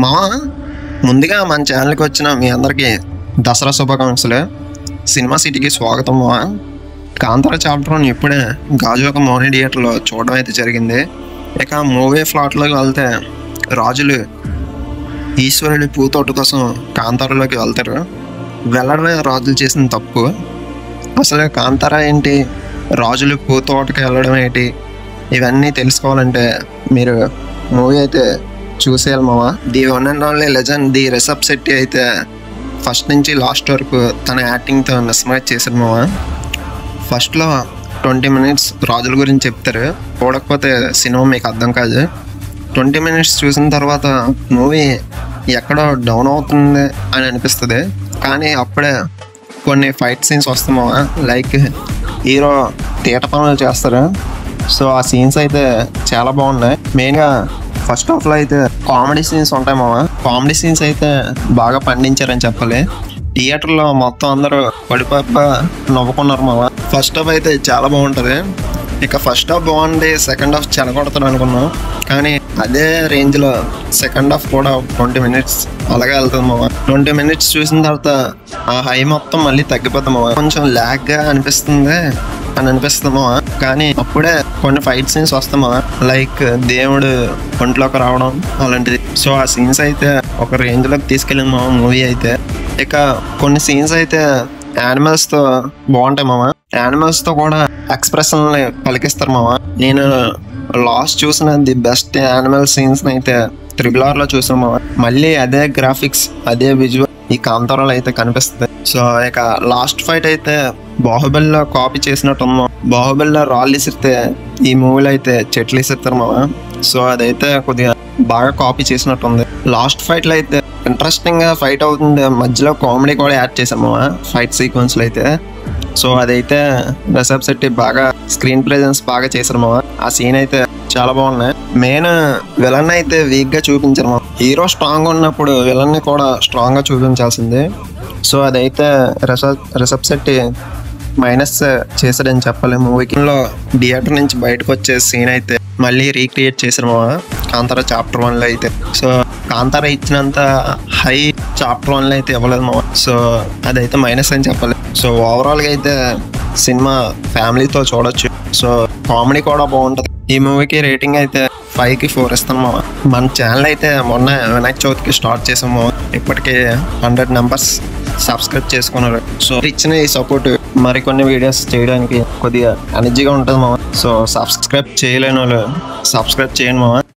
మా ముందుగా మన ఛానల్కి వచ్చిన మీ అందరికీ దసరా శుభాకాంక్షలు. సినిమా సిటీకి స్వాగతం. కాంతార చాప్టర్ ఇప్పుడే గాజువాక మోహన్ థియేటర్లో చూడడం అయితే జరిగింది. ఇక మూవీ ఫ్లాట్లోకి వెళ్తే రాజులు ఈశ్వరుడి పూతోట కోసం కాంతారలోకి వెళ్తారు. వెళ్ళడమే రాజులు చేసిన తప్పు. అసలు కాంతార ఏంటి, రాజులు పూతోటకి వెళ్ళడం ఏంటి, ఇవన్నీ తెలుసుకోవాలంటే మీరు మూవీ అయితే చూసేయాలి మావా. The one and only legend the Rishab Shetty అయితే ఫస్ట్ నుంచి లాస్ట్ వరకు తన యాక్టింగ్తో మెస్మరైజ్ చేశారు మావా. ఫస్ట్లో 20 minutes రాజుల గురించి చెప్తారు, చూడకపోతే సినిమా మీకు అర్థం కాదు. 20 minutes చూసిన తర్వాత మూవీ ఎక్కడో డౌన్ అవుతుంది అని అనిపిస్తుంది. కానీ అప్పుడే కొన్ని ఫైట్ సీన్స్ వస్తామా, లైక్ హీరో తీట పనులు చేస్తారు. సో ఆ సీన్స్ అయితే చాలా బాగున్నాయి. మెయిన్గా ఫస్ట్ హాఫ్లో అయితే కామెడీ సీన్స్ ఉంటాయి మావా. కామెడీ సీన్స్ అయితే బాగా పండించారని చెప్పాలి. థియేటర్లో మొత్తం అందరూ పడిపప్ప నవ్వుకున్నారు మావా. ఫస్ట్ హాఫ్ అయితే చాలా బాగుంటుంది. ఇక ఫస్ట్ హాఫ్ బాగుంది, సెకండ్ హాఫ్ చెడగొడతాడు అనుకున్నాం. కానీ అదే రేంజ్లో సెకండ్ హాఫ్ కూడా 20 minutes అలాగే వెళ్తుంది మావా. 20 minutes చూసిన తర్వాత ఆ హై మొత్తం మళ్ళీ తగ్గిపోతాం మావా. కొంచెం ల్యాగ్గా అనిపిస్తుంది మావా. కానీ అప్పుడే కొన్ని ఫైట్ సీన్స్ వస్తామా, లైక్ దేవుడు ఒంట్లోకి రావడం అలాంటిది. సో ఆ సీన్స్ అయితే ఒక రేంజ్లోకి తీసుకెళ్ళింది మావా మూవీ అయితే. ఇక కొన్ని సీన్స్ అయితే యానిమల్స్తో బాగుంటాయి మావా. యానిమల్స్తో కూడా ఎక్స్ప్రెషన్ని పలికిస్తారు మావా. నేను లాస్ట్ చూసిన ది బెస్ట్ యానిమల్ సీన్స్ అయితే RRR లో చూసాం మావా. మళ్ళీ అదే గ్రాఫిక్స్, అదే విజువల్ ఈ కాంతారాలో అయితే కనిపిస్తుంది. సో ఇక లాస్ట్ ఫైట్ అయితే బాహుబలిలో కాపీ చేసినట్టు బాహుబలిలో రాళ్ళు ఇసిరితే ఈ మూవీలో అయితే చెట్లు ఇసిరుతారు మావా. సో అదైతే కొద్దిగా బాగా కాపీ చేసినట్టుంది. లాస్ట్ ఫైట్లో అయితే ఇంట్రెస్టింగ్గా ఫైట్ అవుతుంది, మధ్యలో కామెడీ కూడా యాడ్ చేసాం మావా ఫైట్ సీక్వెన్స్లో అయితే. సో అదైతే రిషబ్ శెట్టి బాగా స్క్రీన్ ప్రెజెన్స్ బాగా చేశారు మావా. ఆ సీన్ అయితే చాలా బాగున్నాయి. మెయిన్ విలన్ అయితే వీక్గా చూపించారు మావా. హీరో స్ట్రాంగ్ ఉన్నప్పుడు విలన్ని కూడా స్ట్రాంగ్గా చూపించాల్సింది. సో అదైతే రిషబ్ శెట్టి మైనస్ చేశాడని చెప్పాలి. మూవీలో థియేటర్ నుంచి బయటకు వచ్చే సీన్ అయితే మళ్ళీ రీక్రియేట్ చేశారు మావా కాంతార చాప్టర్ 1లో అయితే. సో కాంతార ఇచ్చినంత హై చాప్టర్ 1లో అయితే ఇవ్వలేదు మావా. సో అదైతే మైనస్ అని చెప్పాలి. సో ఓవరాల్గా అయితే సినిమా ఫ్యామిలీతో చూడొచ్చు. సో కామెడీ కూడా బాగుంటుంది. ఈ మూవీకి రేటింగ్ అయితే 5కి 4 ఇస్తాను మావా. మన ఛానల్ అయితే మొన్న వినాయక చవితికి స్టార్ట్ చేసాము. ఇప్పటికే 100 members సబ్స్క్రైబ్ చేసుకున్నారు. సో ఇచ్చిన ఈ సపోర్ట్ మరికొన్ని వీడియోస్ చేయడానికి కొద్దిగా ఎనర్జీగా ఉంటుంది మావా. సో సబ్స్క్రైబ్ చేయలేని వాళ్ళు సబ్స్క్రైబ్ చేయండి మావా.